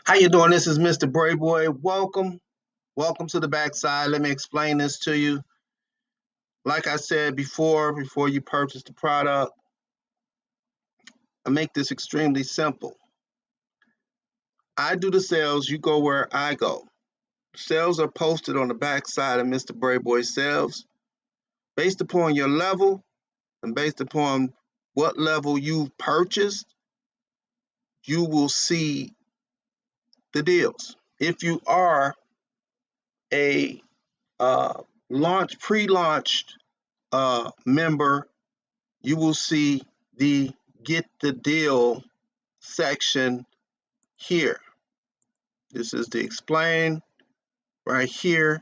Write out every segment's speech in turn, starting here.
How you doing? This is Mr. Boy. Welcome to the backside. Let me explain this to you. Like I said before you purchase the product, I make this extremely simple. I do the sales, you go where I go. Sales are posted on the backside of Mr. Boy sales based upon your level and based upon what level you've purchased, you will see the deals. If you are a pre-launched member, you will see the get the deal section here. This is the explain right here,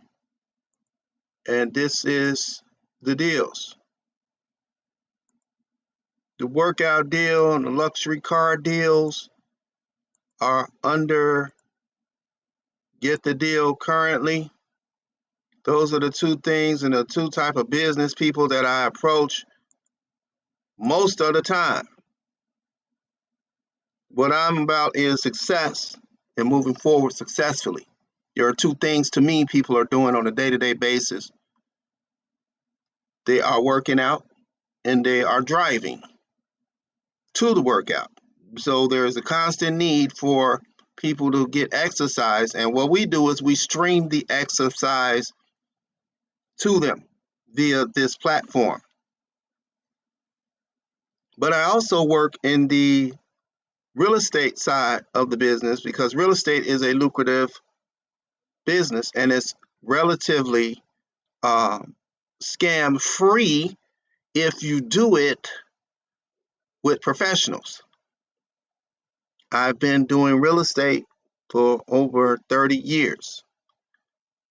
and this is the deals. The workout deal and the luxury car deals are under get the deal currently. Those are the two things and the two type of business people that I approach most of the time. What I'm about is success and moving forward successfully. There are two things to me people are doing on a day-to-day basis. They are working out and they are driving to the workout. So there is a constant need for people to get exercise. And what we do is we stream the exercise to them via this platform. But I also work in the real estate side of the business because real estate is a lucrative business and it's relatively scam free if you do it with professionals. I've been doing real estate for over 30 years.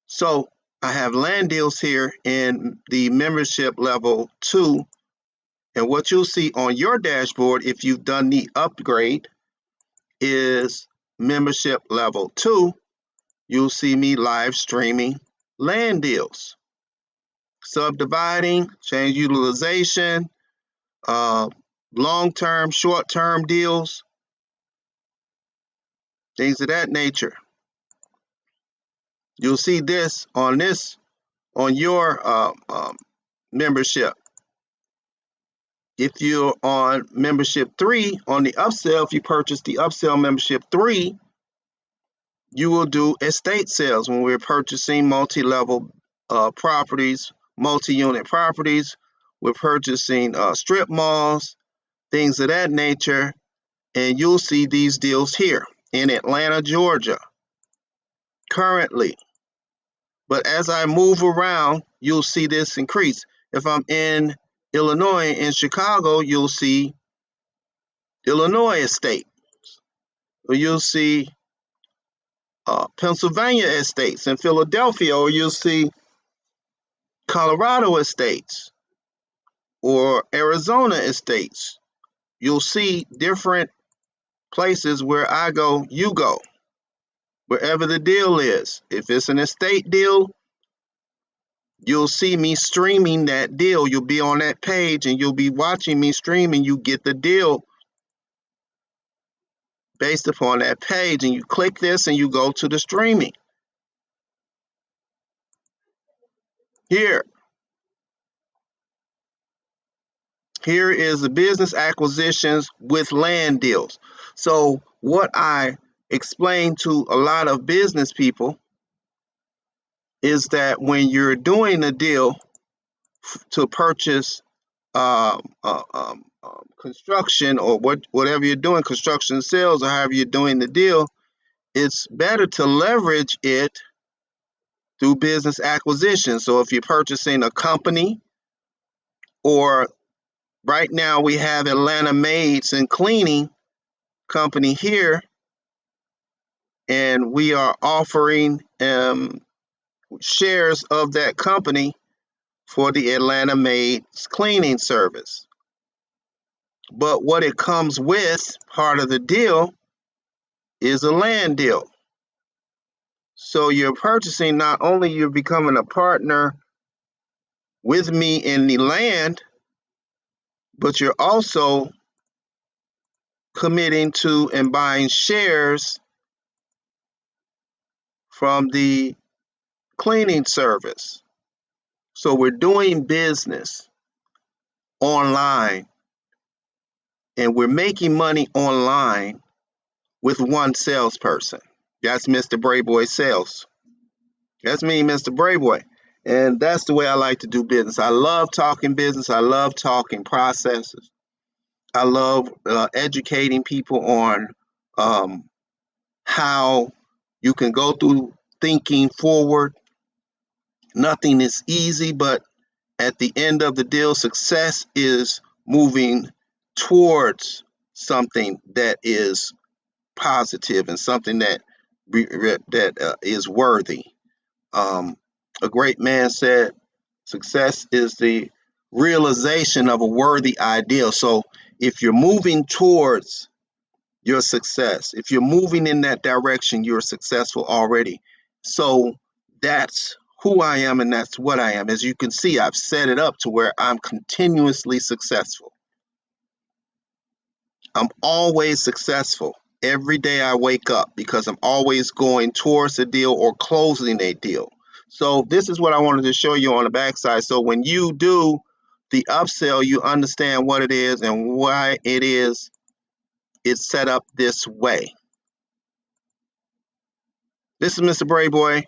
So I have land deals here in the membership level 2. And what you'll see on your dashboard if you've done the upgrade is membership level 2. You'll see me live streaming land deals, subdividing, change utilization, long-term, short-term deals, things of that nature. You'll see this on your membership. If you're on membership 3, on the upsell, if you purchase the upsell membership 3, you will do estate sales when we're purchasing multi-level properties, multi-unit properties. We're purchasing strip malls, things of that nature, and you'll see these deals here in Atlanta, Georgia, currently. But as I move around, you'll see this increase. If I'm in Illinois, in Chicago, you'll see Illinois estate. Or you'll see Pennsylvania estates in Philadelphia, or you'll see Colorado estates or Arizona estates. You'll see different places where I go, you go, wherever the deal is. If it's an estate deal, you'll see me streaming that deal. You'll be on that page and you'll be watching me stream and you get the deal based upon that page, and you click this and you go to the streaming. Here is the business acquisitions with land deals. So what I explain to a lot of business people is that when you're doing a deal to purchase construction or whatever you're doing, construction sales or however you're doing the deal, it's better to leverage it through business acquisition. So if you're purchasing a company, or right now we have Atlanta Maids and Cleaning company here, and we are offering shares of that company for the Atlanta Maids cleaning service. But what it comes with, part of the deal, is a land deal. So you're purchasing, not only you're becoming a partner with me in the land, but you're also committing to and buying shares from the cleaning service. So we're doing business online and we're making money online with one salesperson. That's Mr. Brayboy Sales. That's me, Mr. Brayboy. And that's the way I like to do business. I love talking business. I love talking processes. I love educating people on um, how you can go through thinking forward. Nothing is easy, but at the end of the deal, success is moving towards something that is positive and something that is worthy. Um, a great man said, "Success is the realization of a worthy ideal." So, if you're moving towards your success, if you're moving in that direction, you're successful already. So, that's who I am and that's what I am. As you can see, I've set it up to where I'm continuously successful. I'm always successful every day I wake up because I'm always going towards a deal or closing a deal. So this is what I wanted to show you on the backside. So when you do the upsell, you understand what it is and why it is it's set up this way. This is Mr. Brayboy.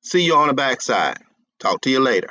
See you on the backside. Talk to you later.